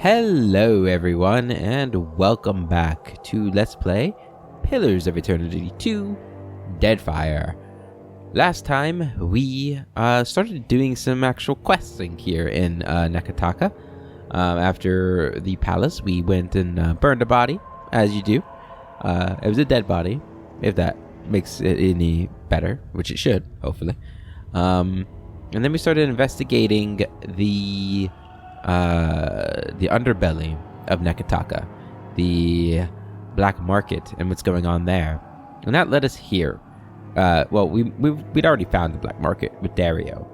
Hello everyone, and welcome back to Let's Play Pillars of Eternity 2 Deadfire. Last time we started doing some actual questing here in Nekataka. After the palace, we went and burned a body, as you do. It was a dead body, if that makes it any better, which it should, hopefully. And then we started investigating the underbelly of Nekataka, the black market, and what's going on there. And that led us here. Well, we'd already found the black market with Dario,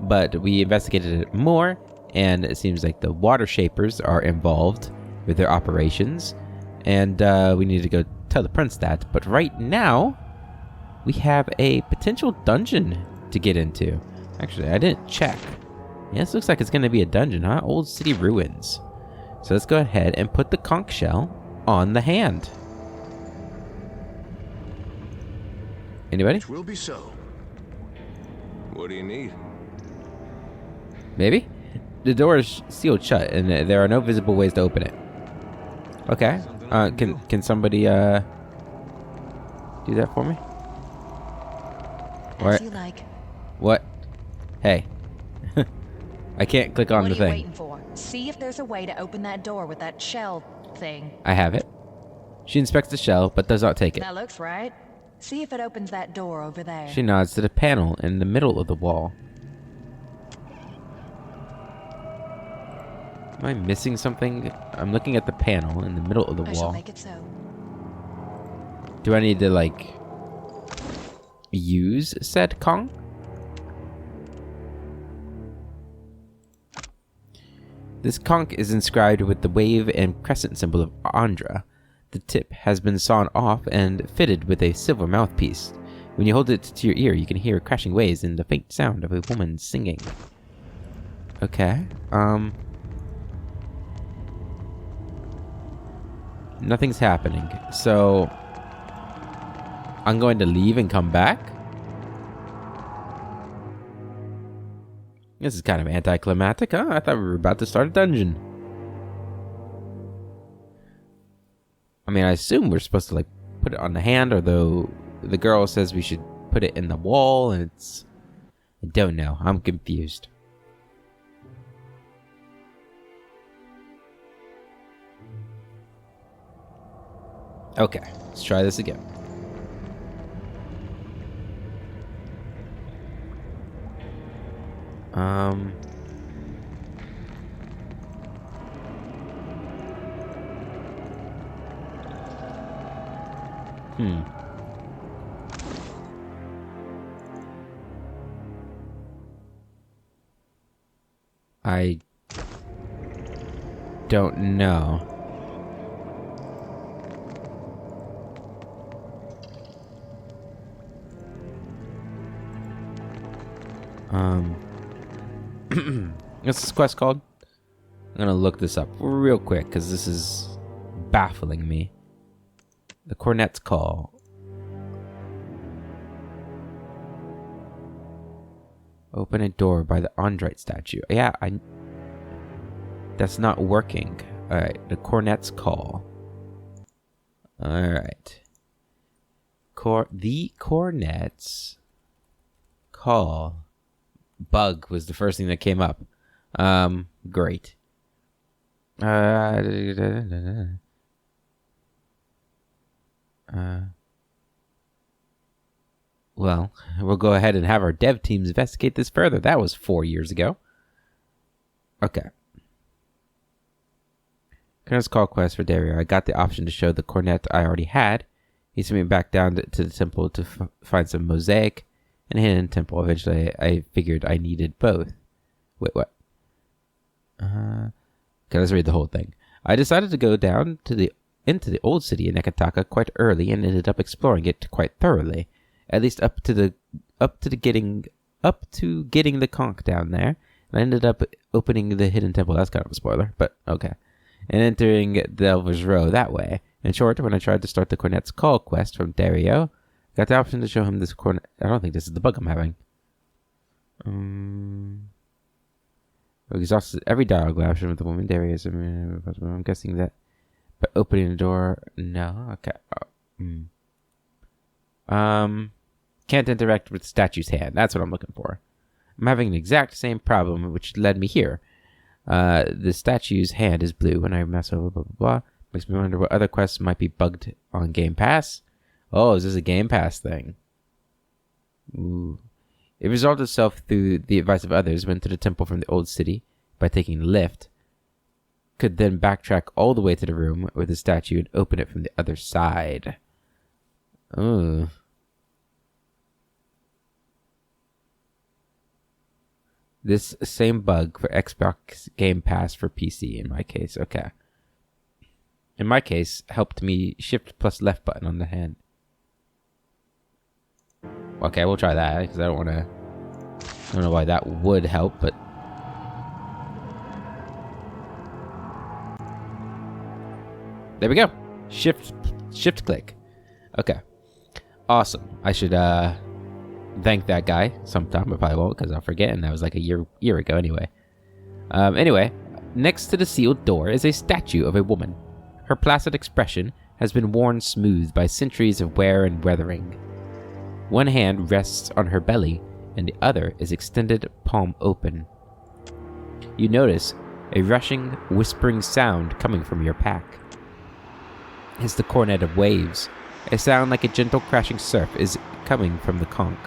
but we investigated it more, and it seems like the water shapers are involved with their operations, and we need to go tell the prince that. But right now, we have a potential dungeon to get into. Actually, I didn't check. Yeah, this looks like it's going to be a dungeon, huh? Old city ruins. So let's go ahead and put the conch shell on the hand. Anybody? It will be so. What do you need? Maybe? The door is sealed shut, and there are no visible ways to open it. Okay. Can somebody do that for me? As you like. What? Hey. I can't click on the thing. What are you waiting for? See if there's a way to open that door with that shell thing. I have it. She inspects the shell, but does not take it. That looks right. See if it opens that door over there. She nods to the panel in the middle of the wall. Am I missing something? I'm looking at the panel in the middle of the I wall. shall make it so. Do I need to, like, use said Kong? This conch is inscribed with the wave and crescent symbol of Andra. The tip has been sawn off and fitted with a silver mouthpiece. When you hold it to your ear, you can hear crashing waves and the faint sound of a woman singing. Okay, nothing's happening, so I'm going to leave and come back? This is kind of anticlimactic, huh? I thought we were about to start a dungeon. I mean, I assume we're supposed to, like, put it on the hand, although the girl says we should put it in the wall, and it's... I don't know. I'm confused. Okay, let's try this again. I don't know. What's this quest called? I'm gonna look this up real quick because this is baffling me. The Cornet's Call. Open a door by the Andrite statue. Yeah, that's not working. Alright, the Cornet's Call. Alright. The Cornet's Call. Bug was the first thing that came up. Great. Well, we'll go ahead and have our dev teams investigate this further. That was 4 years ago. Okay. Cornet's Call quest for Dario. I got the option to show the cornet I already had. He sent me back down to the temple to find some mosaic and a hidden temple. Eventually, I figured I needed both. Wait, what? Okay, let's read the whole thing. I decided to go down to into the old city in Nekataka quite early and ended up exploring it quite thoroughly. At least up to getting the conch down there. And I ended up opening the hidden temple. That's kind of a spoiler, but okay. And entering Delver's Row that way. In short, when I tried to start the Cornet's Call quest from Dario, got the option to show him this cornet. I don't think this is the bug I'm having. Exhausted every dialogue option with the woman. There is. I'm guessing that by opening the door. No. Okay. Can't interact with the statue's hand. That's what I'm looking for. I'm having the exact same problem, which led me here. The statue's hand is blue when I mess over. Blah blah blah. Makes me wonder what other quests might be bugged on Game Pass. Oh, is this a Game Pass thing? Ooh. It resolved itself through the advice of others, went to the temple from the old city by taking the lift, could then backtrack all the way to the room with the statue and open it from the other side. Ooh. This same bug for Xbox Game Pass for PC in my case. Okay. In my case, helped me shift plus left button on the hand. Okay, we'll try that because I don't know why that would help, but there we go. Shift click. Okay. Awesome. I should thank that guy sometime. I probably won't because I'll forget, and that was like a year ago anyway. Anyway, next to the sealed door is a statue of a woman. Her placid expression has been worn smooth by centuries of wear and weathering. One hand rests on her belly, and the other is extended, palm open. You notice a rushing, whispering sound coming from your pack. It's the cornet of waves. A sound like a gentle crashing surf is coming from the conch.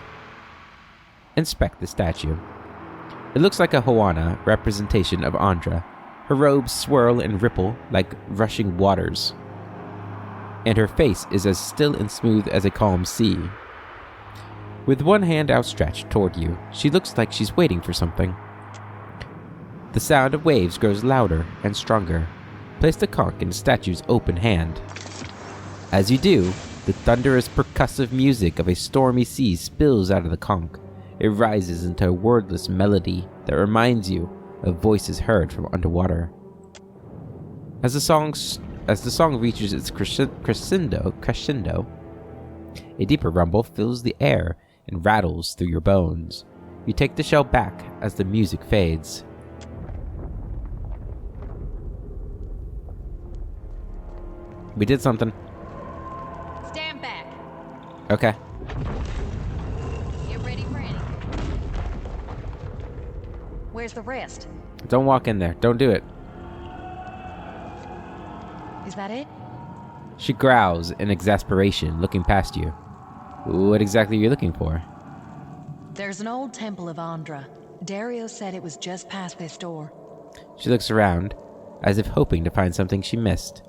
Inspect the statue. It looks like a Hoana representation of Andra. Her robes swirl and ripple like rushing waters, and her face is as still and smooth as a calm sea. With one hand outstretched toward you, she looks like she's waiting for something. The sound of waves grows louder and stronger. Place the conch in the statue's open hand. As you do, the thunderous percussive music of a stormy sea spills out of the conch. It rises into a wordless melody that reminds you of voices heard from underwater. As the song reaches its crescendo, a deeper rumble fills the air and rattles through your bones. You take the shell back as the music fades. We did something. Stand back. Okay. Get ready for anything. Where's the rest? Don't walk in there. Don't do it. Is that it? She growls in exasperation, looking past you. What exactly are you looking for? There's an old temple of Andra. Dario said it was just past this door. She looks around, as if hoping to find something she missed.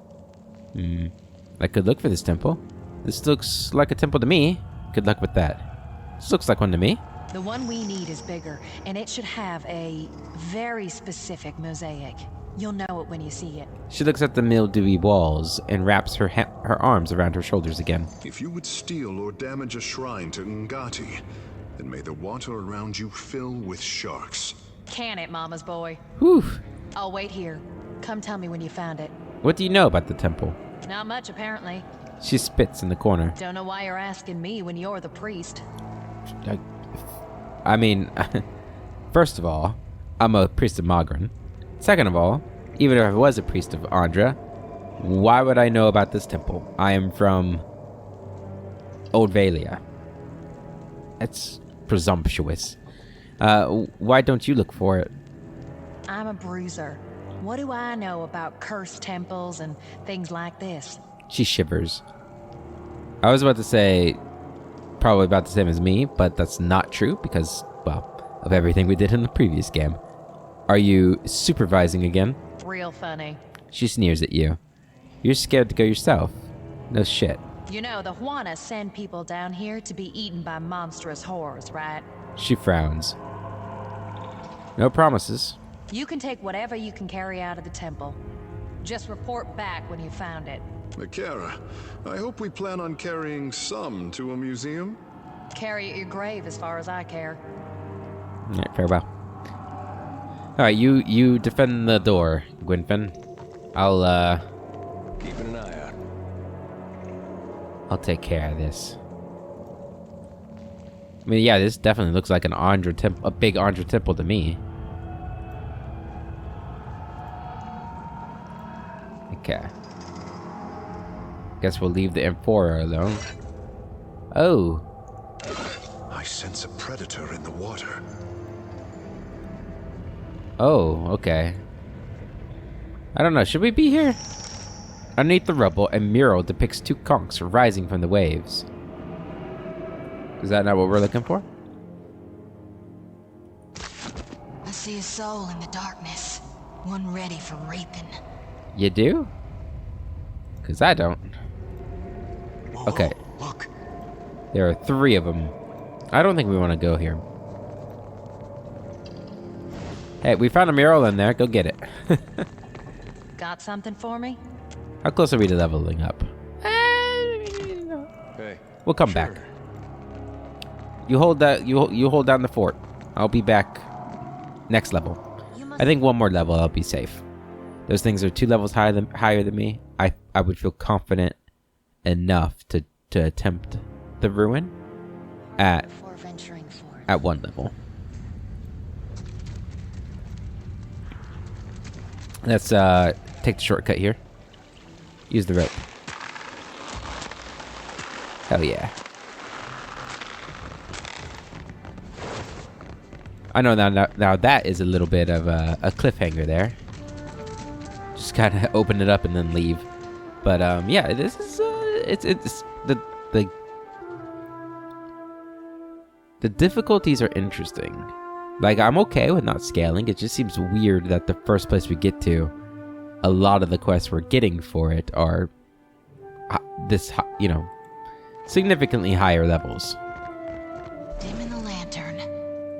I could look for this temple. This looks like a temple to me. Good luck with that. This looks like one to me. The one we need is bigger, and it should have a very specific mosaic. You'll know it when you see it. She looks at the mildewy walls and wraps her arms around her shoulders again. If you would steal or damage a shrine to Ngati, then may the water around you fill with sharks. Can it, Mama's boy? Whew. I'll wait here. Come tell me when you found it. What do you know about the temple? Not much, apparently. She spits in the corner. Don't know why you're asking me when you're the priest. I mean, first of all, I'm a priest of Magran. Second of all, even if I was a priest of Andra, why would I know about this temple? I am from Old Valia. It's presumptuous. Why don't you look for it? I'm a bruiser. What do I know about cursed temples and things like this? She shivers. I was about to say probably about the same as me, but that's not true because, well, of everything we did in the previous game. Are you supervising again? Real funny. She sneers at you. You're scared to go yourself. No shit. You know, the Juanas send people down here to be eaten by monstrous horrors, right? She frowns. No promises. You can take whatever you can carry out of the temple. Just report back when you found it. Makara, I hope we plan on carrying some to a museum. Carry it at your grave as far as I care. Alright, farewell. Alright, you defend the door, Gwynfin. Keeping an eye out. I'll take care of this. I mean, yeah, this definitely looks like an Andra temple, a big Andra temple to me. Okay. Guess we'll leave the Amphora alone. Oh. I sense a predator in the water. Oh, okay. I don't know. Should we be here? Underneath the rubble, a mural depicts two conchs rising from the waves. Is that not what we're looking for? I see a soul in the darkness. One ready for raping. You do? Because I don't. Whoa, Okay. whoa, look. There are 3 of them. I don't think we want to go here. Hey, we found a mural in there. Go get it. Got something for me? How close are we to leveling up? Hey. We'll come back. You hold that. You hold down the fort. I'll be back next level. I think one more level I'll be safe. Those things are 2 levels higher than me. I would feel confident enough to attempt the ruin at 1 level. Let's take the shortcut here. Use the rope. Hell yeah. I know now that is a little bit of a cliffhanger there. Just kind of open it up and then leave. But yeah, this is it's the difficulties are interesting. Like, I'm okay with not scaling. It just seems weird that the first place we get to, a lot of the quests we're getting for it are this, significantly higher levels. Dimming the lantern.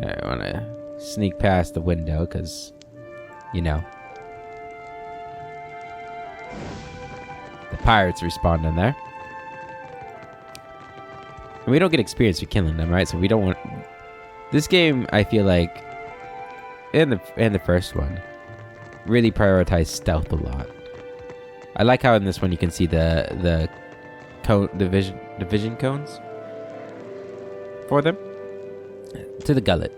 I want to sneak past the window because, the pirates respawned in there. And we don't get experience for killing them, right? So we don't want... This game, I feel like, and the first one, really prioritized stealth a lot. I like how in this one you can see the vision cones for them to the gullet.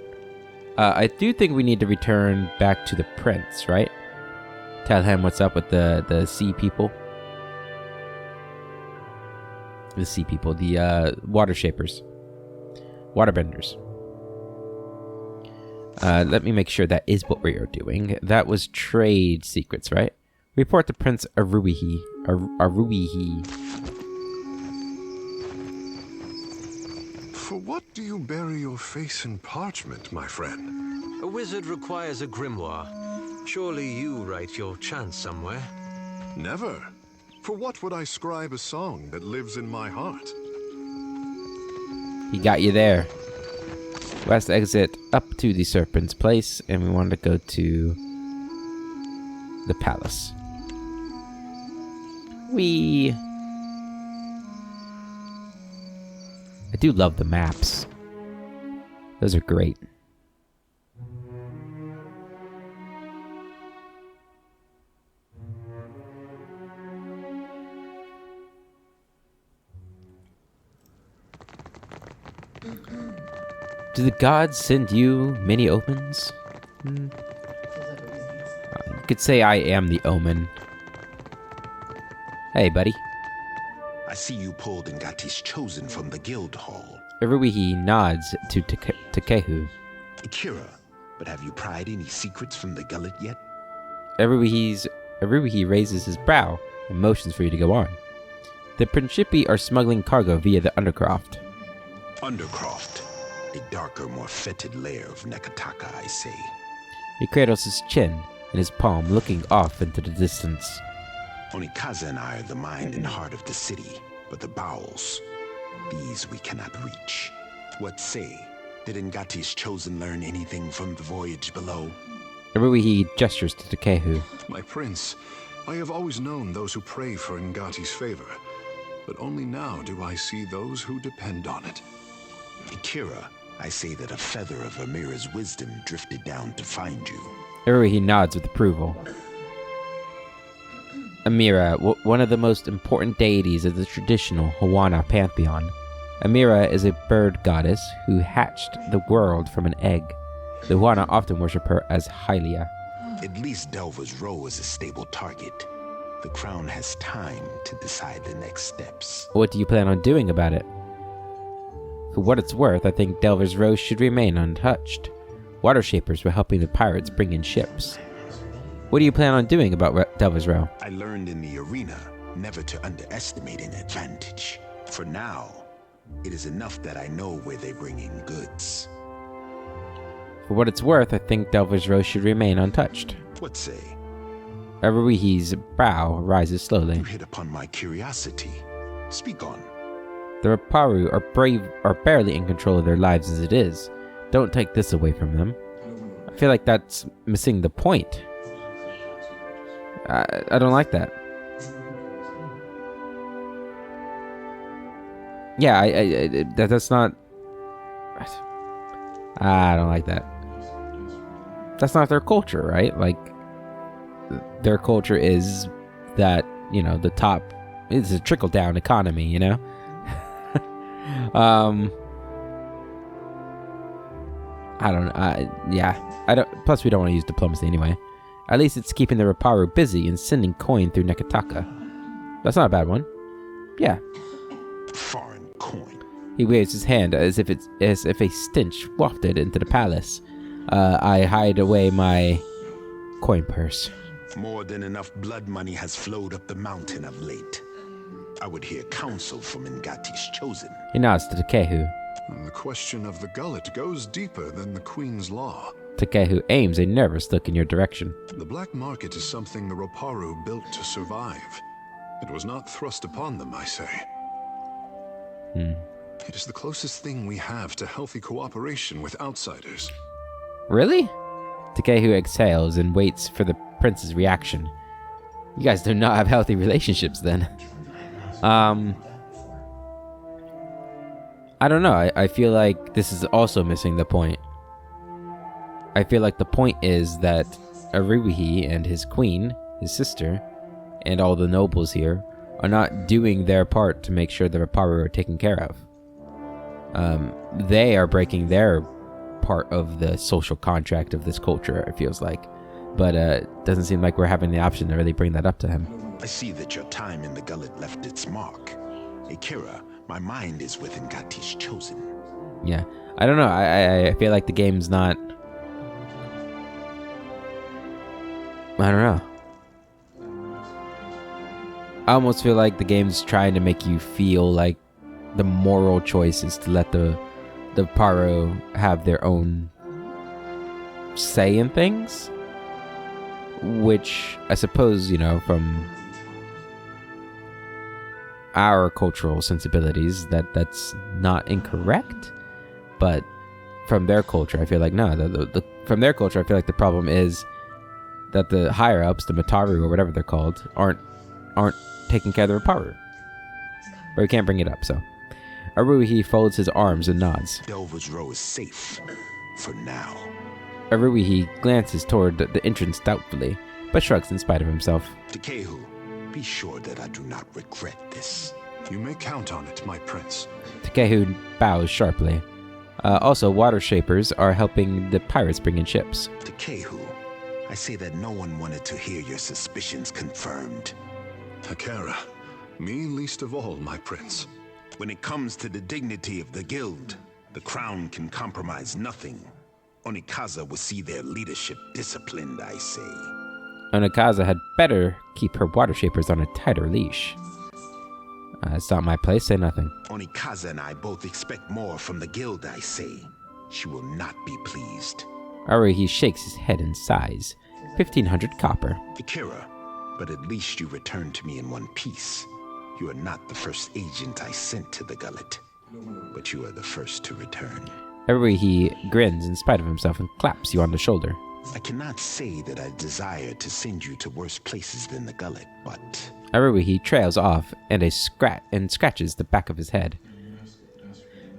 I do think we need to return back to the prince, right? Tell him what's up with the sea people. The sea people, the water shapers, waterbenders. Let me make sure that is what we are doing. That was trade secrets, right? Report to Prince Aruihi. For what do you bury your face in parchment, my friend? A wizard requires a grimoire. Surely you write your chants somewhere. Never. For what would I scribe a song that lives in my heart? He got you there. West exit up to the Serpent's Place, and we want to go to the palace. I do love the maps. Those are great. Do the gods send you many omens? You could say I am the omen. Hey, buddy. I see you pulled Ngati's chosen from the guild hall. Aruihi nods to Takehu. Kira, but have you pried any secrets from the gullet yet? Aruihi raises his brow and motions for you to go on. The Principi are smuggling cargo via the Undercroft. Undercroft. A darker, more fetid layer of Nekataka, I say. He cradles his chin in his palm, looking off into the distance. Onikaza and I are the mind and heart of the city, but the bowels, these we cannot reach. What say? Did Ngati's chosen learn anything from the voyage below? Aruihi gestures to Takehu. My prince, I have always known those who pray for Ngati's favor, but only now do I see those who depend on it. Kira, I say that a feather of Amira's wisdom drifted down to find you. Aruihi nods with approval. Amira, one of the most important deities of the traditional Hawana pantheon. Amira is a bird goddess who hatched the world from an egg. The Hawana often worship her as Hylia. At least Delva's Row is a stable target. The crown has time to decide the next steps. What do you plan on doing about it? For what it's worth, I think Delver's Row should remain untouched. Water Shapers were helping the pirates bring in ships. What do you plan on doing about Delver's Row? I learned in the arena never to underestimate an advantage. For now, it is enough that I know where they bring in goods. For what it's worth, I think Delver's Row should remain untouched. What say? Eruihi's brow rises slowly. You hit upon my curiosity. Speak on. The Raparu are barely in control of their lives as it is. Don't take this away from them. I feel like that's missing the point. I don't like that. Yeah, that's not... I don't like that. That's not their culture, right? Like, their culture is that, the top... It's a trickle-down economy, I don't know. Plus, we don't want to use diplomacy anyway. At least it's keeping the Raparu busy and sending coin through Nekataka. That's not a bad one. Yeah. Foreign coin. He waves his hand as if a stench wafted into the palace. I hide away my coin purse. More than enough blood money has flowed up the mountain of late. I would hear counsel from Ngati's chosen. He nods to Takehu. The question of the gullet goes deeper than the Queen's law. Takehu aims a nervous look in your direction. The black market is something the Roparu built to survive. It was not thrust upon them, I say. It is the closest thing we have to healthy cooperation with outsiders. Really? Takehu exhales and waits for the prince's reaction. You guys do not have healthy relationships then. I don't know. I feel like this is also missing the point. I feel like the point is that Eruihi and his queen, his sister, and all the nobles here are not doing their part to make sure the Raparu are taken care of. They are breaking their part of the social contract of this culture, it feels like. But it doesn't seem like we're having the option to really bring that up to him. I see that your time in the gullet left its mark. Akira, my mind is with Ngati's chosen. Yeah. I don't know. I feel like the game's not... I don't know. I almost feel like the game's trying to make you feel like the moral choice is to let the Paro have their own say in things. Which, I suppose, from our cultural sensibilities, that's not incorrect. But from their culture, I feel like, no. From their culture, I feel like the problem is that the higher-ups, the Mataru, or whatever they're called, aren't taking care of the Raparu. But we can't bring it up, so. Eruihi folds his arms and nods. Delver's Row is safe. For now. Eruihi glances toward the entrance doubtfully, but shrugs in spite of himself. Takehu, be sure that I do not regret this. You may count on it, my prince. Takehu bows sharply. Also, water shapers are helping the pirates bring in ships. Takehu, I say that no one wanted to hear your suspicions confirmed. Akira, me least of all, my prince. When it comes to the dignity of the guild, the crown can compromise nothing. Onikaza will see their leadership disciplined, I say. Onikaza had better keep her water shapers on a tighter leash. It's not my place, say nothing. Onikaza and I both expect more from the guild, I say. She will not be pleased. Eruihi shakes his head and sighs. 1,500 copper. Akira, but at least you returned to me in one piece. You are not the first agent I sent to the gullet, but you are the first to return. Eruihi grins in spite of himself and claps you on the shoulder. I cannot say that I desire to send you to worse places than the gullet, but... Eruihi trails off and scratches the back of his head.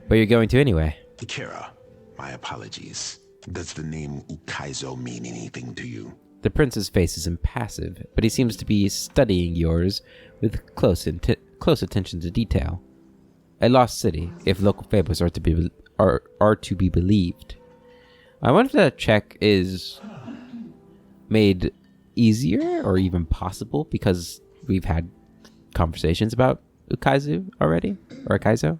But you're going to anyway. Akira, my apologies. Does the name Ukaizo mean anything to you? The prince's face is impassive, but he seems to be studying yours with close attention to detail. A lost city, if local fables are to be believed. I wonder if that check is made easier or even possible because we've had conversations about Ukaizu already? Or Ukaizo?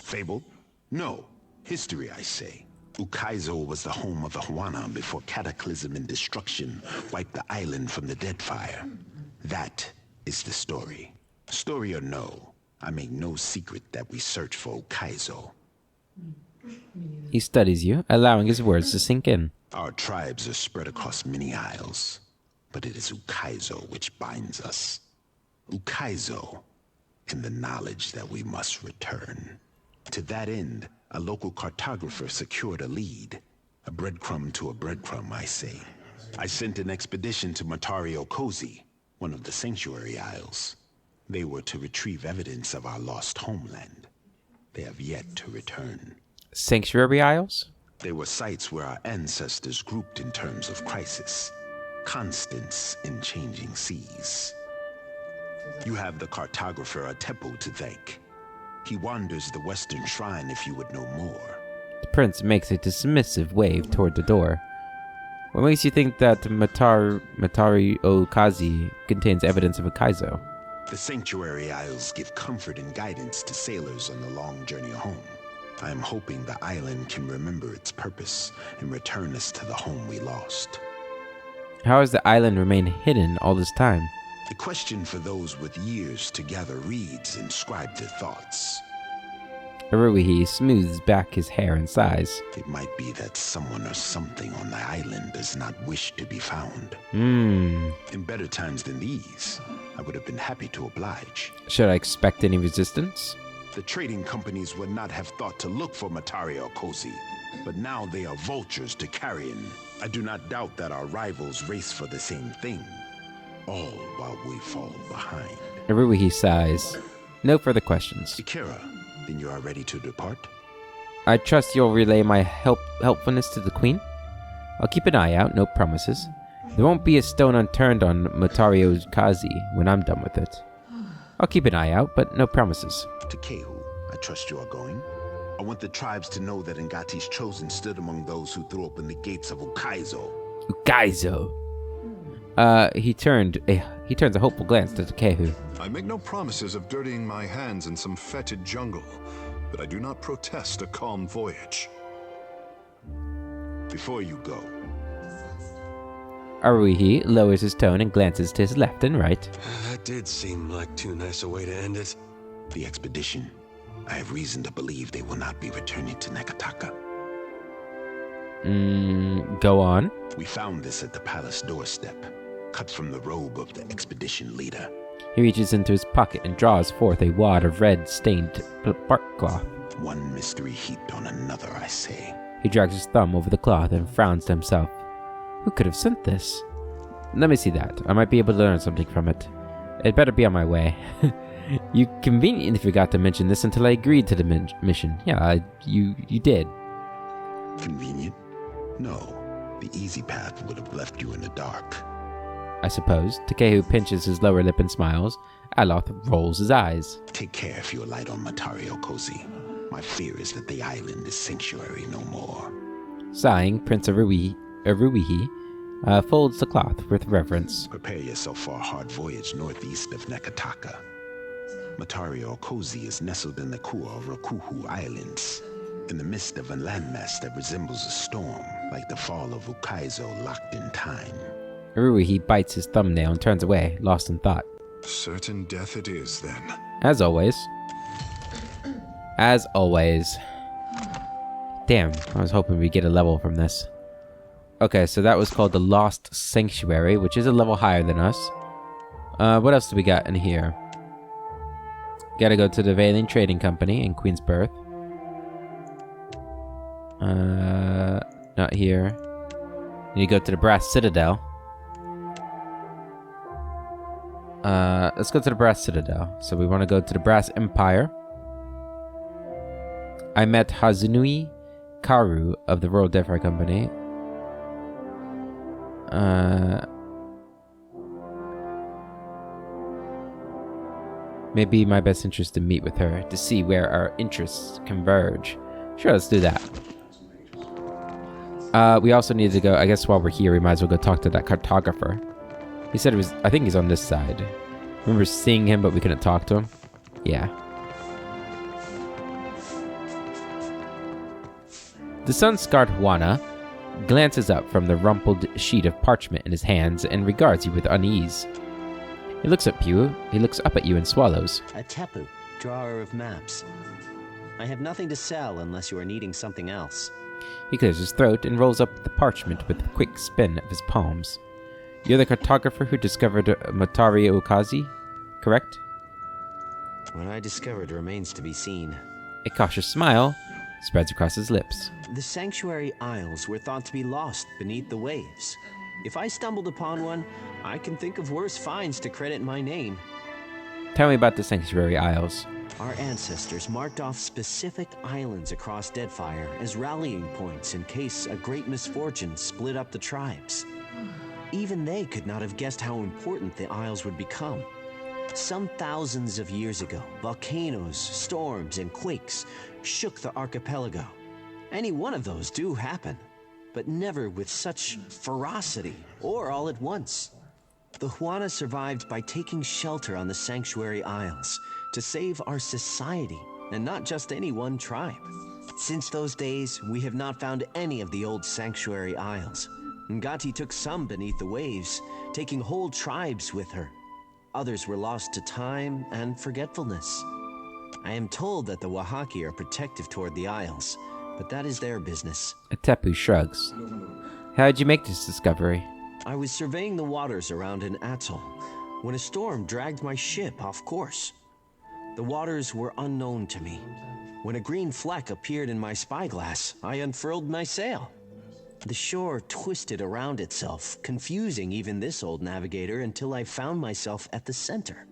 Fable? No. History, I say. Ukaizo was the home of the Huana before cataclysm and destruction wiped the island from the Deadfire. That is the story. Story or no, I make no secret that we search for Ukaizo. He studies you, allowing his words to sink in. Our tribes are spread across many isles, but it is Ukaizo which binds us. Ukaizo, and the knowledge that we must return. To that end, a local cartographer secured a lead. A breadcrumb to a breadcrumb, I say. I sent an expedition to Matario Cozy, one of the Sanctuary Isles. They were to retrieve evidence of our lost homeland. They have yet to return. Sanctuary Isles? They were sites where our ancestors grouped in terms of crisis. Constants in changing seas. You have the cartographer Atepo to thank. He wanders the western shrine if you would know more. The prince makes a dismissive wave toward the door. What makes you think that Matari Okazi contains evidence of a Kaizo? The Sanctuary Isles give comfort and guidance to sailors on the long journey home. I am hoping the island can remember its purpose and return us to the home we lost. How has the island remained hidden all this time? A question for those with years to gather reeds and scribe their thoughts. Aruihi smooths back his hair and sighs. It might be that someone or something on the island does not wish to be found. In better times than these, I would have been happy to oblige. Should I expect any resistance? The trading companies would not have thought to look for Matario Cozy, but now they are vultures to carrion. I do not doubt that our rivals race for the same thing, all while we fall behind. Aruihi sighs. No further questions. Ikira, then you are ready to depart? I trust you'll relay my helpfulness to the queen. I'll keep an eye out, no promises. There won't be a stone unturned on Matario's Kazi when I'm done with it. I'll keep an eye out, but no promises. To Kehu, I trust you are going. I want the tribes to know that Ngati's chosen stood among those who threw open the gates of Ukaizo. Ukaizo. He turns a hopeful glance to Takehu. I make no promises of dirtying my hands in some fetid jungle, but I do not protest a calm voyage. Before you go, Aruihi lowers his tone and glances to his left and right. That did seem like too nice a way to end it. the expedition, I have reason to believe they will not be returning to Nakataka. Go on. We found this at the palace doorstep, cut from the robe of the expedition leader. He reaches into his pocket and draws forth a wad of red-stained bark cloth. One mystery heaped on another, I say. He drags his thumb over the cloth and frowns to himself. Who could have sent this? Let me see that. I might be able to learn something from it. It better be on my way. You conveniently forgot to mention this until I agreed to the mission. Yeah, you did. Convenient? No. The easy path would have left you in the dark. I suppose. Takehu pinches his lower lip and smiles. Aloth rolls his eyes. Take care if you alight on Matario Cozy. My fear is that the island is sanctuary no more. Sighing, Prince Aruihi folds the cloth with reverence. Prepare yourself for a hard voyage northeast of Nakataka. Matario Cozy is nestled in the Kua Rakuhu Islands, in the midst of a landmass that resembles a storm, like the fall of Ukaizo locked in time. Aruihi bites his thumbnail and turns away, lost in thought. Certain death it is, then. As always. As always. Damn, I was hoping we'd get a level from this. Okay, so that was called the Lost Sanctuary, which is a level higher than us. What else do we got in here? Gotta go to the Valen Trading Company in Queensbirth. Not here. Need to go to the Brass Citadel. Let's go to the Brass Citadel. So we want to go to the Brass Empire. I met Hazunui Karu of the Royal Deadfire Company. Maybe my best interest to meet with her to see where our interests converge. Sure, let's do that. We also need to go, I guess while we're here, we might as well go talk to that cartographer. He said it was... I think he's on this side. Remember seeing him, but we couldn't talk to him? Yeah. The sun-scarred Juana glances up from the rumpled sheet of parchment in his hands and regards you with unease. He looks up at you and swallows. A Tepu, drawer of maps. I have nothing to sell unless you are needing something else. He clears his throat and rolls up the parchment with a quick spin of his palms. You're the cartographer who discovered Matari Okazi, correct? What I discovered remains to be seen. A cautious smile spreads across his lips. The Sanctuary Isles were thought to be lost beneath the waves. If I stumbled upon one, I can think of worse finds to credit my name. Tell me about the Sanctuary Isles. Our ancestors marked off specific islands across Deadfire as rallying points in case a great misfortune split up the tribes. Even they could not have guessed how important the Isles would become. Some thousands of years ago, volcanoes, storms, and quakes shook the archipelago. Any one of those do happen, but never with such ferocity or all at once. The Juana survived by taking shelter on the Sanctuary Isles to save our society, and not just any one tribe. Since those days, we have not found any of the old Sanctuary Isles. Ngati took some beneath the waves, taking whole tribes with her. Others were lost to time and forgetfulness. I am told that the Wahaki are protective toward the Isles, but that is their business. Atepu shrugs. How did you make this discovery? I was surveying the waters around an atoll when a storm dragged my ship off course. The waters were unknown to me. When a green fleck appeared in my spyglass, I unfurled my sail. The shore twisted around itself, confusing even this old navigator until I found myself at the center.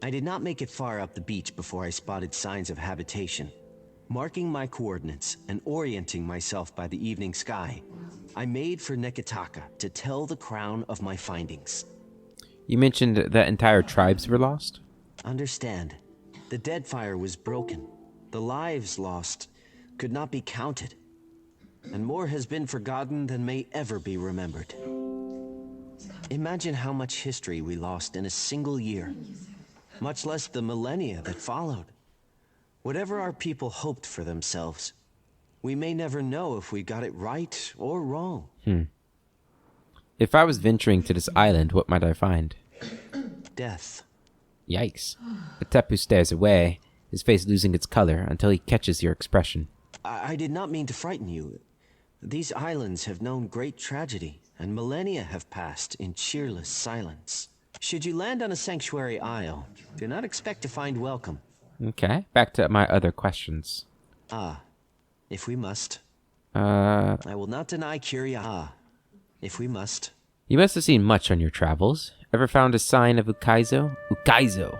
I did not make it far up the beach before I spotted signs of habitation. Marking my coordinates and orienting myself by the evening sky, I made for Neketaka to tell the crown of my findings. You mentioned that entire tribes were lost? Understand, the Deadfire was broken. The lives lost could not be counted. And more has been forgotten than may ever be remembered. Imagine how much history we lost in a single year, much less the millennia that followed. Whatever our people hoped for themselves, we may never know if we got it right or wrong. If I was venturing to this island, what might I find? Death. Yikes. Atepu stares away, his face losing its color until he catches your expression. I did not mean to frighten you. These islands have known great tragedy, and millennia have passed in cheerless silence. Should you land on a sanctuary isle, do not expect to find welcome. Okay, back to my other questions. If we must. I will not deny curiosity. If we must. You must have seen much on your travels. Ever found a sign of Ukaizo? Ukaizo!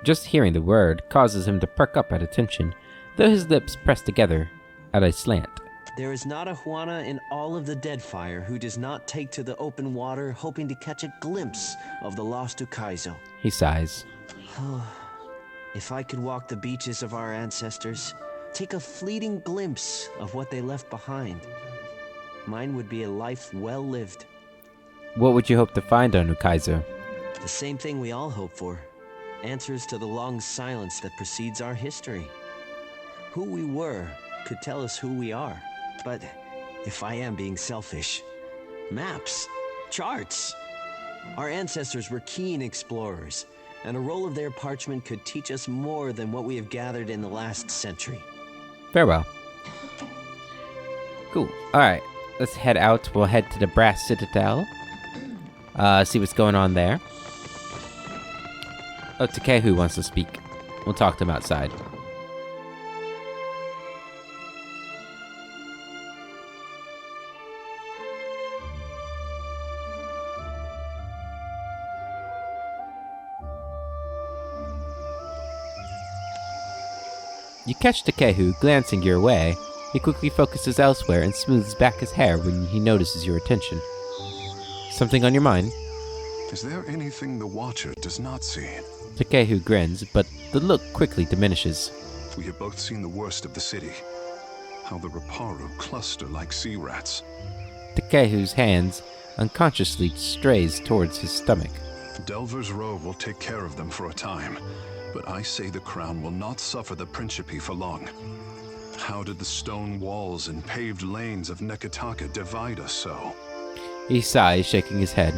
Just hearing the word causes him to perk up at attention, though his lips press together at a slant. There is not a Juana in all of the Deadfire who does not take to the open water hoping to catch a glimpse of the lost Ukaizo. He sighs. If I could walk the beaches of our ancestors, take a fleeting glimpse of what they left behind, mine would be a life well lived. What would you hope to find on Ukaizo? The same thing we all hope for. Answers to the long silence that precedes our history. Who we were could tell us who we are. But if I am being selfish, maps, charts. Our ancestors were keen explorers, and a roll of their parchment could teach us more than what we have gathered in the last century. Farewell. Cool. Alright, let's head out. We'll head to the Brass Citadel. See what's going on there. Oh, Takehu wants to speak. We'll talk to him outside. You catch Takehu glancing your way. He quickly focuses elsewhere and smooths back his hair when he notices your attention. Something on your mind? Is there anything the Watcher does not see? Takehu grins, but the look quickly diminishes. We have both seen the worst of the city. How the Reparu cluster like sea rats. Takehu's hands unconsciously strays towards his stomach. Delver's Row will take care of them for a time, but I say the crown will not suffer the principe for long. How did the stone walls and paved lanes of Neketaka divide us so? He sighs, shaking his head.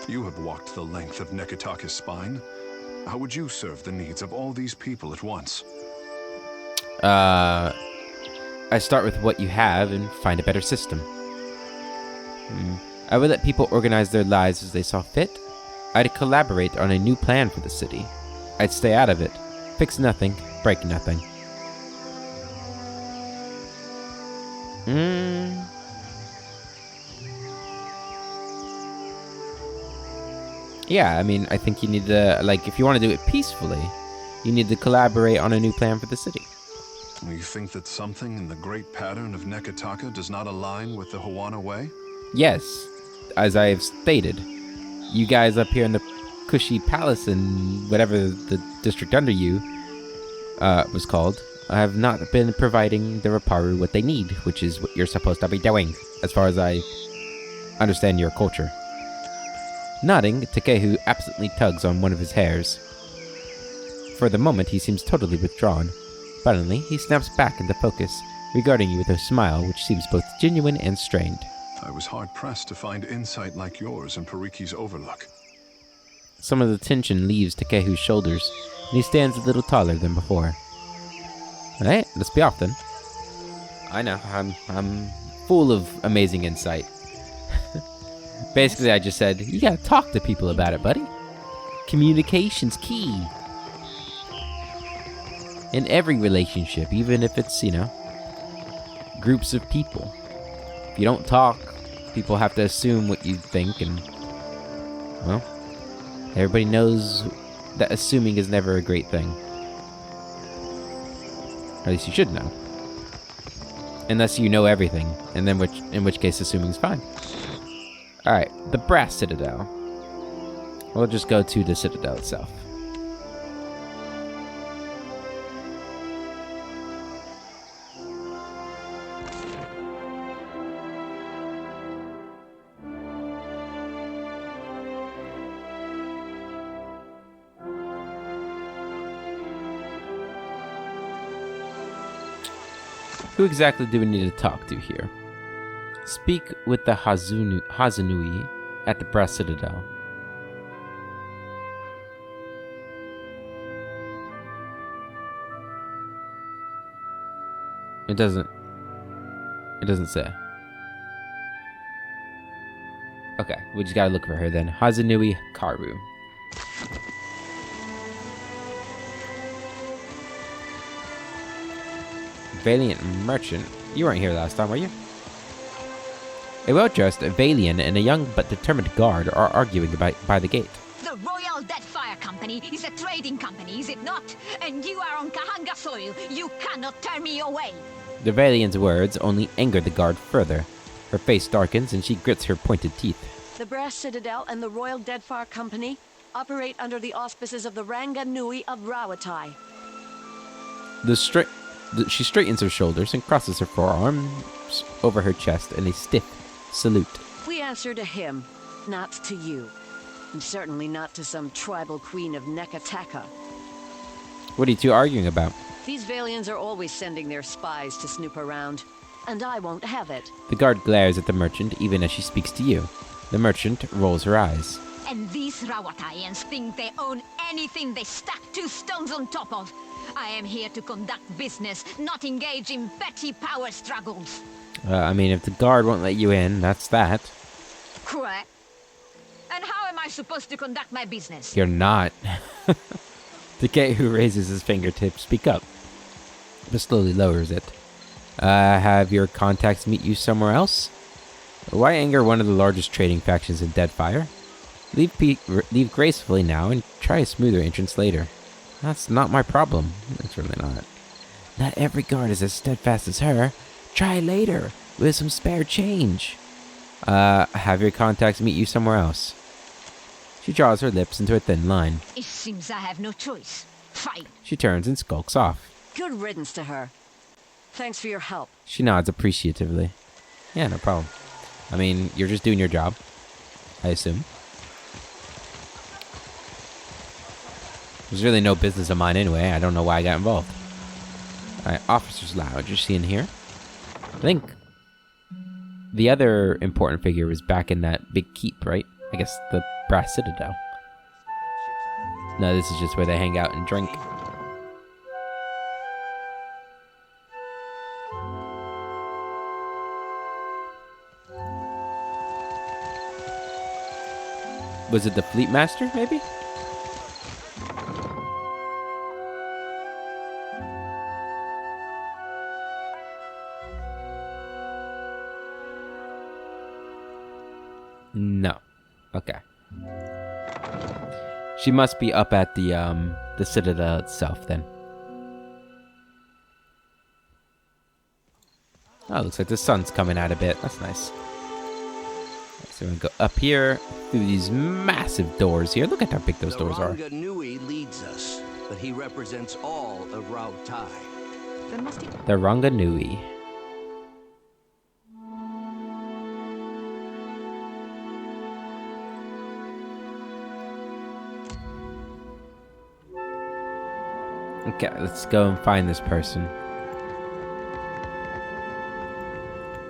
You have walked the length of Neketaka's spine. How would you serve the needs of all these people at once? I start with what you have and find a better system. I would let people organize their lives as they saw fit. I'd collaborate on a new plan for the city. I'd stay out of it. Fix nothing, break nothing. Yeah, I mean, I think you need to, like, if you want to do it peacefully, you need to collaborate on a new plan for the city. You think that something in the great pattern of Neketaka does not align with the Hawana way? Yes, as I have stated, you guys up here in the Cushy Palace and whatever the district under you was called, have not been providing the Raparu what they need, which is what you're supposed to be doing, as far as I understand your culture. Nodding, Takehu absently tugs on one of his hairs. For the moment, he seems totally withdrawn. Suddenly, he snaps back into focus, regarding you with a smile which seems both genuine and strained. I was hard-pressed to find insight like yours in Pariki's Overlook. Some of the tension leaves Takehu's shoulders, and he stands a little taller than before. Alright, let's be off then. I know, I'm full of amazing insight. Basically, I just said, you gotta talk to people about it, buddy. Communication's key. In every relationship, even if it's, groups of people. If you don't talk, people have to assume what you think, and, well, everybody knows that assuming is never a great thing. At least you should know. Unless you know everything, and then in which case assuming is fine. Alright, the Brass Citadel. We'll just go to the Citadel itself. Who exactly do we need to talk to here? Speak with the Hazanui at the Brass Citadel. It doesn't say. Okay, we just gotta look for her then. Hazanui Karu. Valiant merchant. You weren't here last time, were you? A well-dressed Valiant and a young but determined guard are arguing by the gate. The Royal Deadfire Company is a trading company, is it not? And you are on Kahanga soil. You cannot turn me away. The Valiant's words only anger the guard further. Her face darkens and she grits her pointed teeth. The Brass Citadel and the Royal Deadfire Company operate under the auspices of the Ranga Nui of Rawatai. She straightens her shoulders and crosses her forearms over her chest in a stiff salute. We answer to him, not to you. And certainly not to some tribal queen of Neketaka. What are you two arguing about? These Valians are always sending their spies to snoop around, and I won't have it. The guard glares at the merchant even as she speaks to you. The merchant rolls her eyes. And these Rawataians think they own anything they stack 2 stones on top of. I am here to conduct business, not engage in petty power struggles. I mean, if the guard won't let you in, that's that. Correct. And how am I supposed to conduct my business? You're not. Takehu raises his fingertip. Speak up. But slowly lowers it. Have your contacts meet you somewhere else? Why anger one of the largest trading factions in Deadfire? Leave gracefully now and try a smoother entrance later. That's not my problem. It's really not. Not every guard is as steadfast as her. Try later, with some spare change. Have your contacts meet you somewhere else. She draws her lips into a thin line. It seems I have no choice. Fight. She turns and skulks off. Good riddance to her. Thanks for your help. She nods appreciatively. Yeah, no problem. I mean, you're just doing your job. I assume. There's really no business of mine anyway. I don't know why I got involved. Alright, Officer's Lounge. You see in here? I think the other important figure was back in that big keep, right? I guess the Brass Citadel. No, this is just where they hang out and drink. Was it the Fleet Master, maybe? No. Okay. She must be up at the Citadel itself then. Oh, looks like the sun's coming out a bit. That's nice. So we're gonna go up here through these massive doors here. Look at how big those doors are. The Nui leads us, but he represents all of Rautai. Then must he... The Ranganui. Okay, let's go and find this person.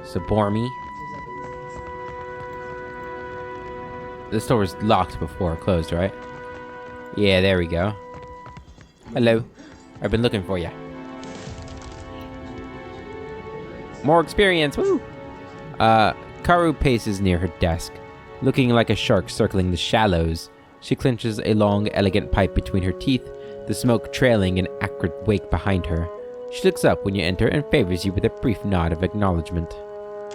Sabormi. This door was locked before it closed, right? Yeah, there we go. Hello. I've been looking for you. More experience, woo! Karu paces near her desk, looking like a shark circling the shallows. She clenches a long, elegant pipe between her teeth, the smoke trailing in acrid wake behind her. She looks up when you enter and favors you with a brief nod of acknowledgement.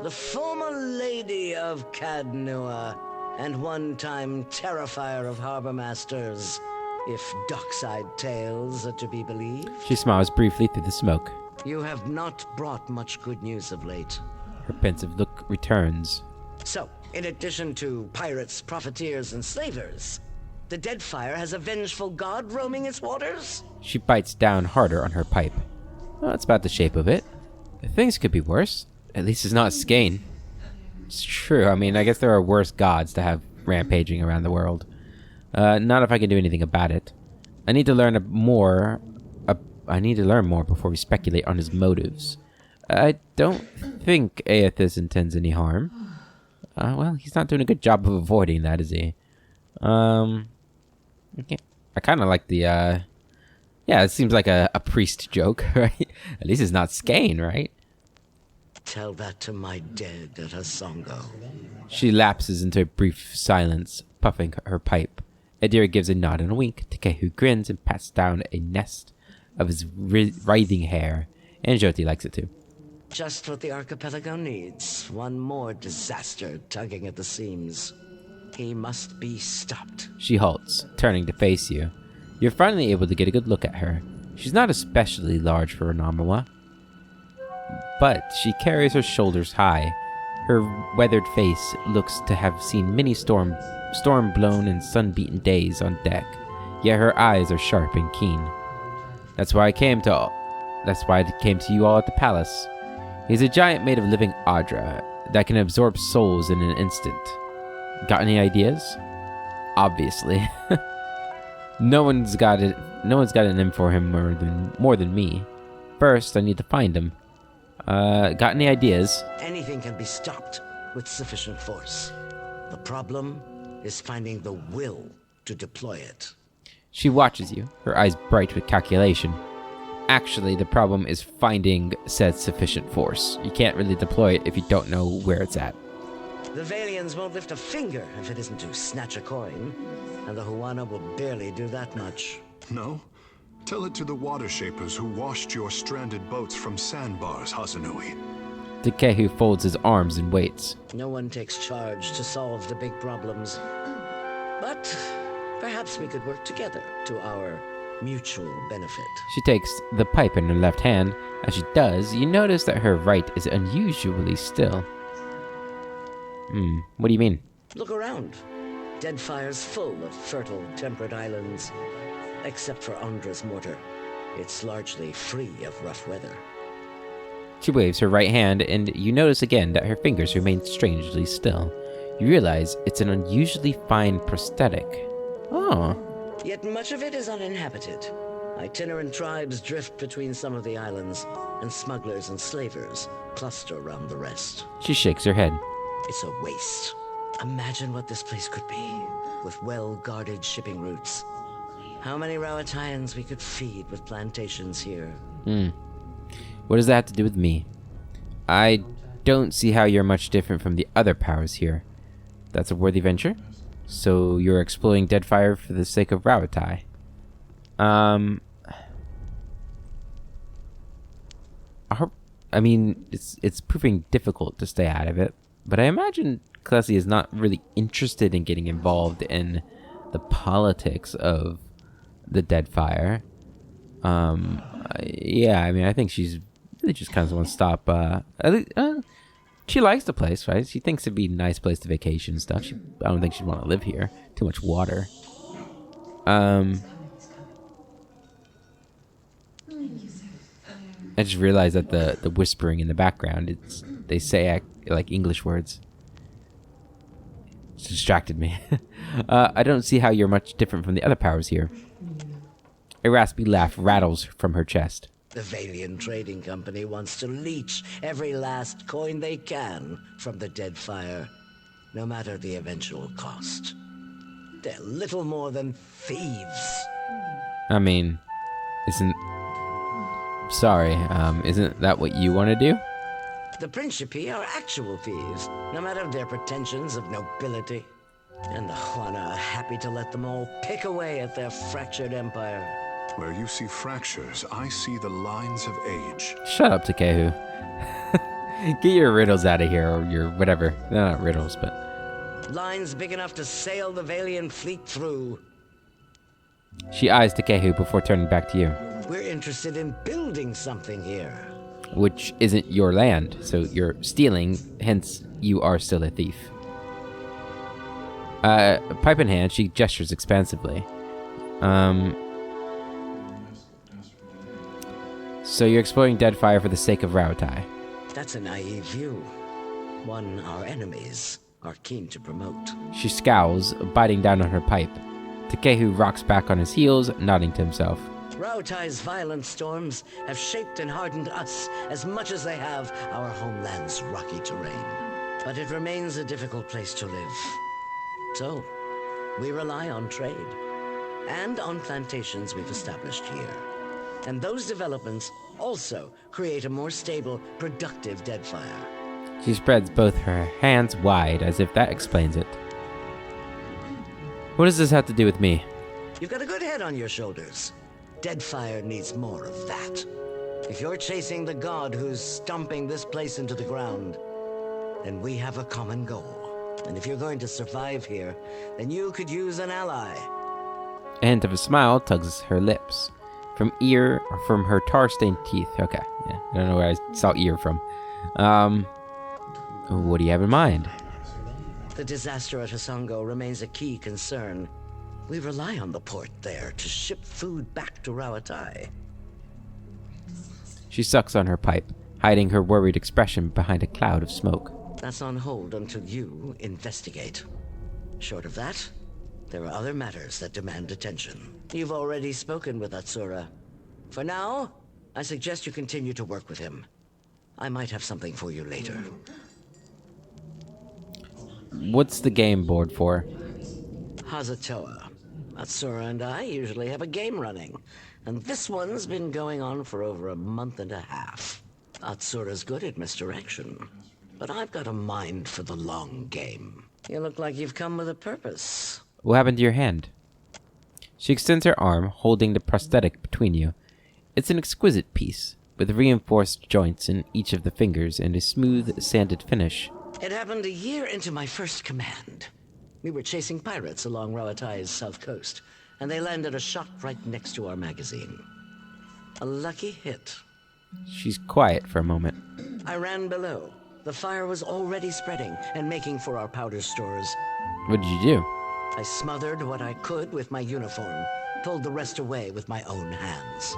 The former lady of Cadnua, and one-time terrifier of harbor masters, if dockside tales are to be believed. She smiles briefly through the smoke. You have not brought much good news of late. Her pensive look returns. So, in addition to pirates, profiteers, and slavers, the Deadfire has a vengeful god roaming its waters? She bites down harder on her pipe. Well, that's about the shape of it. Things could be worse. At least it's not Skane. It's true. I mean, I guess there are worse gods to have rampaging around the world. Not if I can do anything about it. I need to learn more before we speculate on his motives. I don't think Aethys intends any harm. Well, he's not doing a good job of avoiding that, is he? Okay. I kind of like the, yeah, it seems like a priest joke, right? At least it's not Skane, right? Tell that to my dead at Asongo. She lapses into a brief silence, puffing her pipe. Adira gives a nod and a wink. Takehu grins and pats down a nest of his writhing hair. And Jyoti likes it too. Just what the archipelago needs. One more disaster tugging at the seams. He must be stopped. She halts, turning to face you. You're finally able to get a good look at her. She's not especially large for Anamawa, but she carries her shoulders high. Her weathered face looks to have seen many storm-blown and sun-beaten days on deck, yet her eyes are sharp and keen. That's why I came to you all at the palace. He's a giant made of living Adra that can absorb souls in an instant. Got any ideas? Obviously. No one's got it in for him more than me. First, I need to find him. Got any ideas? Anything can be stopped with sufficient force. The problem is finding the will to deploy it. She watches you, her eyes bright with calculation. Actually, the problem is finding said sufficient force. You can't really deploy it if you don't know where it's at. The Valians won't lift a finger if it isn't to snatch a coin, and the Huana will barely do that much. No? Tell it to the water shapers who washed your stranded boats from sandbars, Hazanui. Takehu folds his arms and waits. No one takes charge to solve the big problems. But perhaps we could work together to our mutual benefit. She takes the pipe in her left hand. As she does, you notice that her right is unusually still. What do you mean? Look around. Deadfire's full of fertile, temperate islands. Except for Andra's mortar. It's largely free of rough weather. She waves her right hand, and you notice again that her fingers remain strangely still. You realize it's an unusually fine prosthetic. Oh. Yet much of it is uninhabited. Itinerant tribes drift between some of the islands, and smugglers and slavers cluster around the rest. She shakes her head. It's a waste. Imagine what this place could be, with well-guarded shipping routes. How many Rowataians we could feed with plantations here. What does that have to do with me? I don't see how you're much different from the other powers here. That's a worthy venture? So you're exploring Deadfire for the sake of Rawatai? I mean, it's proving difficult to stay out of it, but I imagine Klesi is not really interested in getting involved in the politics of the Deadfire. Yeah, I mean, I think she's really just kind of wants to stop. She likes the place, right? She thinks it'd be a nice place to vacation and stuff. I don't think she'd want to live here. Too much water. I just realized that the whispering in the background, they say like English words. It's distracted me. I don't see how you're much different from the other powers here. A raspy laugh rattles from her chest. The Valian Trading Company wants to leech every last coin they can from the Deadfire, no matter the eventual cost. They're little more than thieves. I mean, isn't that what you want to do? The Principi are actual thieves, no matter their pretensions of nobility. And the Juana are happy to let them all pick away at their fractured empire. Where you see fractures, I see the lines of age. Shut up, Takehu. Get your riddles out of here, or your whatever. They're not riddles, but... Lines big enough to sail the Valian fleet through. She eyes Takehu before turning back to you. We're interested in building something here. Which isn't your land, so you're stealing, hence you are still a thief. Pipe in hand, she gestures expansively. So you're exploring Deadfire for the sake of Rawatai. That's a naive view. One our enemies are keen to promote. She scowls, biting down on her pipe. Takehu rocks back on his heels, nodding to himself. Rautai's violent storms have shaped and hardened us as much as they have our homeland's rocky terrain. But it remains a difficult place to live. So, we rely on trade, and on plantations we've established here. And those developments also create a more stable, productive Deadfire. She spreads both her hands wide, as if that explains it. What does this have to do with me? You've got a good head on your shoulders. Deadfire needs more of that. If you're chasing the god who's stomping this place into the ground, then we have a common goal. And if you're going to survive here, then you could use an ally. A hint of a smile tugs her lips. From her tar-stained teeth. Okay, yeah. I don't know where I saw ear from. What do you have in mind? The disaster at Hasongo remains a key concern. We rely on the port there to ship food back to Rawatai. She sucks on her pipe, hiding her worried expression behind a cloud of smoke. That's on hold until you investigate. Short of that, there are other matters that demand attention. You've already spoken with Atsura. For now, I suggest you continue to work with him. I might have something for you later. What's the game board for? Hazatoa. Atsura and I usually have a game running, and this one's been going on for over a month and a half. Atsura's good at misdirection, but I've got a mind for the long game. You look like you've come with a purpose. What happened to your hand? She extends her arm, holding the prosthetic between you. It's an exquisite piece, with reinforced joints in each of the fingers and a smooth, sanded finish. It happened a year into my first command. We were chasing pirates along Rawatai's south coast, and they landed a shot right next to our magazine. A lucky hit. She's quiet for a moment. I ran below. The fire was already spreading and making for our powder stores. What did you do? I smothered what I could with my uniform, pulled the rest away with my own hands.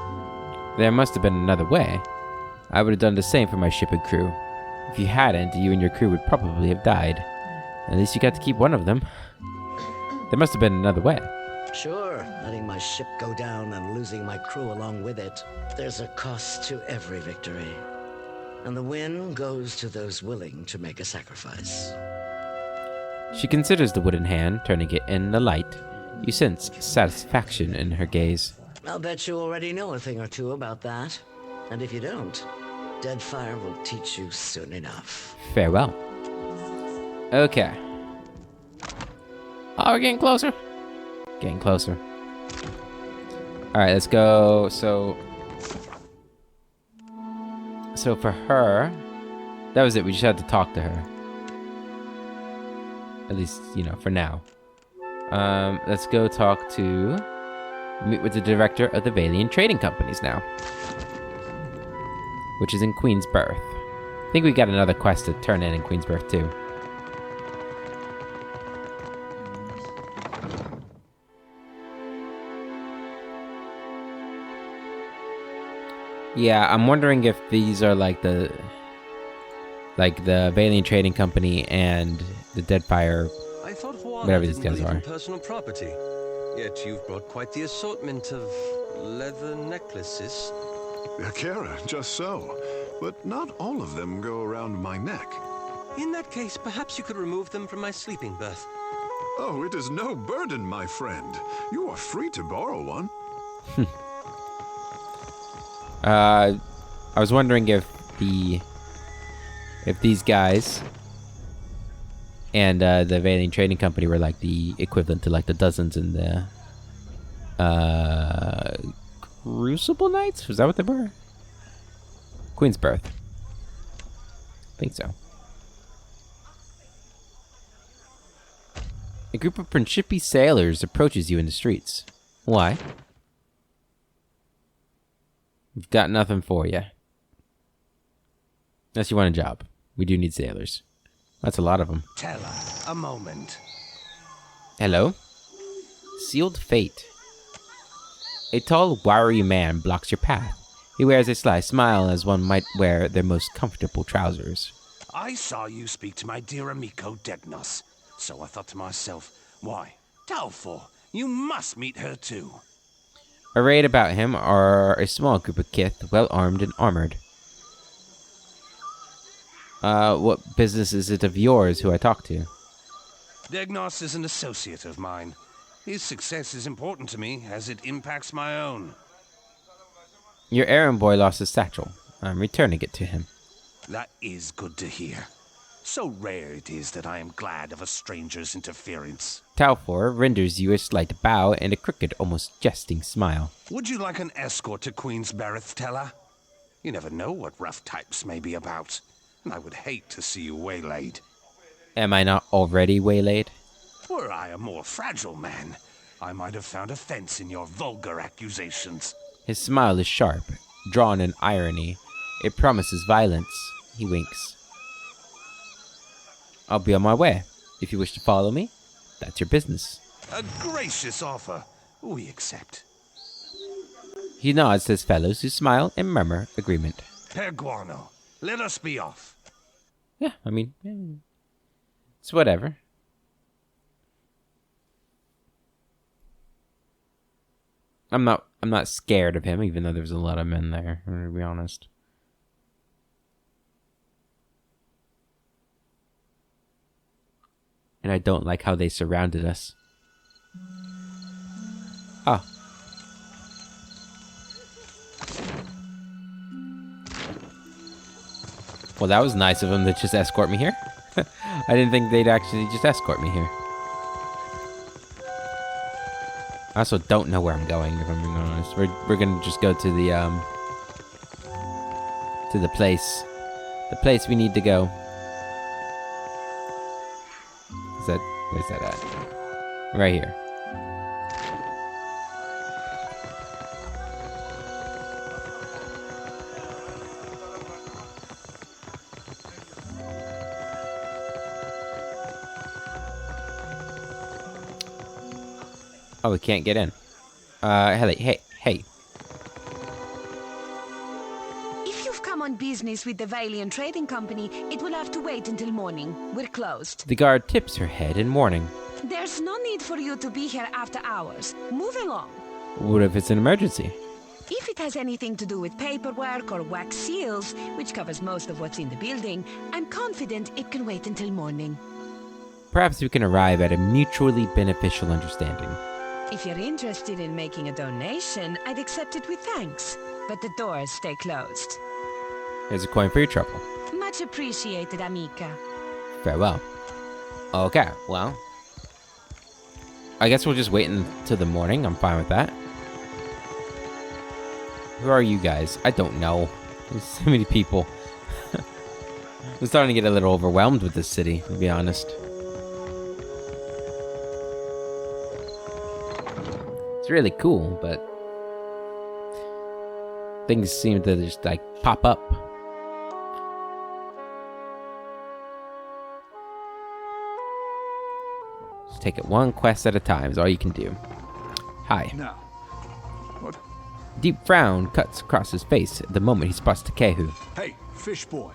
There must have been another way. I would have done the same for my ship and crew. If you hadn't, you and your crew would probably have died. At least you got to keep one of them. There must have been another way. Sure, letting my ship go down and losing my crew along with it. There's a cost to every victory. And the win goes to those willing to make a sacrifice. She considers the wooden hand, turning it in the light. You sense satisfaction in her gaze. I'll bet you already know a thing or two about that. And if you don't, Deadfire will teach you soon enough. Farewell. Okay. Oh, we're getting closer. Getting closer. Alright, let's go. So for her, that was it. We just had to talk to her. At least, you know, for now. Let's go talk to... meet with the director of the Valian Trading Companies now. Which is in Queensbirth. I think we got another quest to turn in Queensbirth too. Yeah, I'm wondering if these are like the Valian Trading Company and the Deadfire, I thought Juana whatever these didn't guys believe in are. personal property. Yet you've brought quite the assortment of leather necklaces. Akira, just so. But not all of them go around my neck. In that case, perhaps you could remove them from my sleeping berth. Oh, it is no burden, my friend. You are free to borrow one. I was wondering if these guys and the Valian Trading Company were like the equivalent to like the dozens in the Crucible Knights? Was that what they were? Queensbirth. I think so. A group of Principi sailors approaches you in the streets. Why? We've got nothing for you. Unless you want a job. We do need sailors. That's a lot of them. Teller, a moment. Hello? Sealed fate. A tall, wiry man blocks your path. He wears a sly smile as one might wear their most comfortable trousers. I saw you speak to my dear amico Degnos, so I thought to myself, why, Talfor, you must meet her too. Arrayed about him are a small group of kith, well armed and armored. What business is it of yours who I talk to? Degnos is an associate of mine. His success is important to me, as it impacts my own. Your errand boy lost his satchel. I'm returning it to him. That is good to hear. So rare it is that I am glad of a stranger's interference. Talfor renders you a slight bow and a crooked, almost jesting smile. Would you like an escort to Queensbirth, Teller? You never know what rough types may be about, and I would hate to see you waylaid. Am I not already waylaid? Were I a more fragile man, I might have found offense in your vulgar accusations. His smile is sharp, drawn in irony. It promises violence. He winks. I'll be on my way. If you wish to follow me, that's your business. A gracious offer. We accept. He nods to his fellows who smile and murmur agreement. Perguano, let us be off. Yeah, I mean, it's whatever. I'm not scared of him, even though there's a lot of men there, to be honest. And I don't like how they surrounded us. Oh. Well, that was nice of them to just escort me here. I didn't think they'd actually just escort me here. I also don't know where I'm going, if I'm being honest. We're gonna just go to the place. The place we need to go. Where's that at? Right here. Oh, we can't get in. Hey. If you've come on want business with the Valiant Trading Company, it will have to wait until morning. We're closed. The guard tips her head in mourning. There's no need for you to be here after hours. Move along. What if it's an emergency? If it has anything to do with paperwork or wax seals, which covers most of what's in the building, I'm confident it can wait until morning. Perhaps we can arrive at a mutually beneficial understanding. If you're interested in making a donation, I'd accept it with thanks. But the doors stay closed. Here's a coin for your trouble. Much appreciated, amica. Farewell. Okay, well, I guess we'll just wait until the morning. I'm fine with that. Who are you guys? I don't know. There's so many people. I'm starting to get a little overwhelmed with this city, to be honest. It's really cool, but things seem to just like pop up. Just take it one quest at a time is all you can do. Hi. Now, what? Deep frown cuts across his face at the moment he spots Takehu. Hey, fish boy.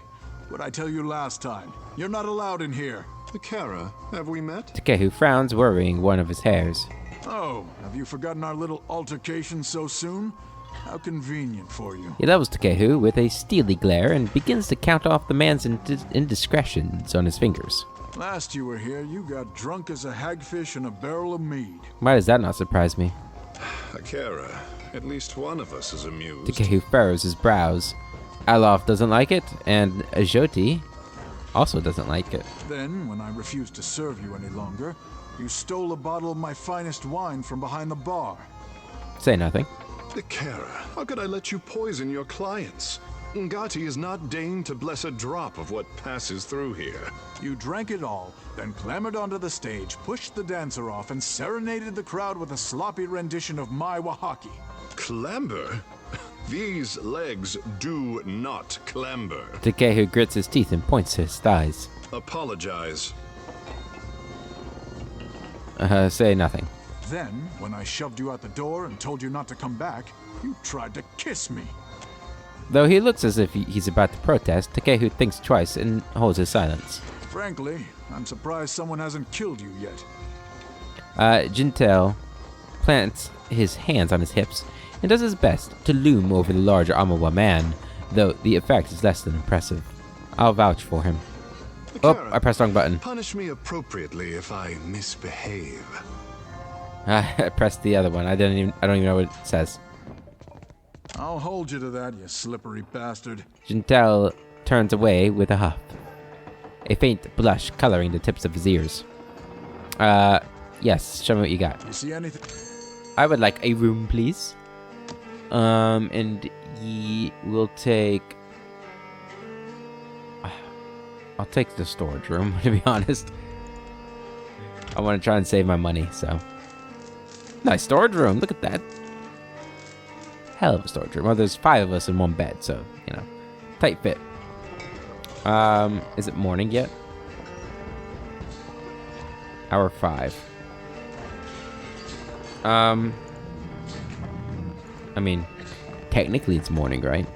What'd I tell you last time? You're not allowed in here. Akara, have we met? Takehu frowns, worrying one of his hairs. Oh, have you forgotten our little altercation so soon? How convenient for you. He levels Takehu with a steely glare and begins to count off the man's indiscretions on his fingers. Last you were here, you got drunk as a hagfish in a barrel of mead. Why does that not surprise me? Akara, at least one of us is amused. Takehu furrows his brows. Alof doesn't like it, and Ajoti also doesn't like it. Then, when I refused to serve you any longer, you stole a bottle of my finest wine from behind the bar. Say nothing. Akara, how could I let you poison your clients? Ngati is not deigned to bless a drop of what passes through here. You drank it all, then clambered onto the stage, pushed the dancer off, and serenaded the crowd with a sloppy rendition of my Wahaki. Clamber? These legs do not clamber. Takehu grits his teeth and points to his thighs. Apologize. Say nothing. Then, when I shoved you out the door and told you not to come back, you tried to kiss me. Though he looks as if he's about to protest, Takehu thinks twice and holds his silence. Frankly, I'm surprised someone hasn't killed you yet. Jintel plants his hands on his hips and does his best to loom over the larger Amawa man, though the effect is less than impressive. I'll vouch for him. Akara, oh, I pressed the wrong button. Punish me appropriately if I misbehave. I pressed the other one. I don't even know what it says. I'll hold you to that, you slippery bastard. Jintel turns away with a huff, a faint blush coloring the tips of his ears. Yes, show me what you got. You see anything? I would like a room, please. And ye will take... I'll take the storage room, to be honest. I want to try and save my money, so... Nice storage room, look at that. Hell of a storage room. Well, there's 5 of us in one bed, so, you know. Tight fit. Is it morning yet? Hour 5. I mean, technically it's morning, right?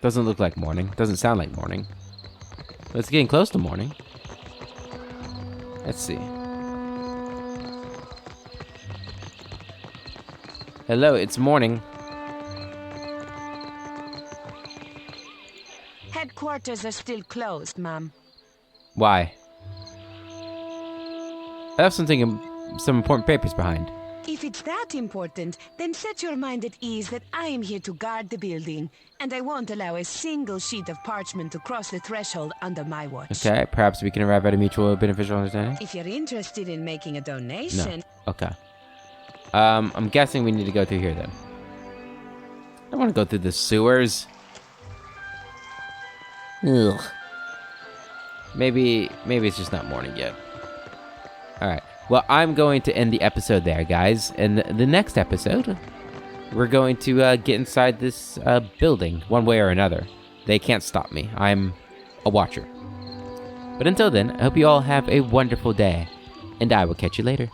Doesn't look like morning. Doesn't sound like morning. But it's getting close to morning. Let's see. Hello, it's morning. Headquarters are still closed, ma'am. Why? I have some important papers behind. If it's that important, then set your mind at ease that I am here to guard the building, and I won't allow a single sheet of parchment to cross the threshold under my watch. Okay, perhaps we can arrive at a mutual beneficial understanding? If you're interested in making a donation... No. Okay. I'm guessing we need to go through here then. I don't want to go through the sewers. Ugh. Maybe it's just not morning yet. Alright. Well, I'm going to end the episode there, guys. And the next episode, we're going to get inside this building one way or another. They can't stop me. I'm a watcher. But until then, I hope you all have a wonderful day, and I will catch you later.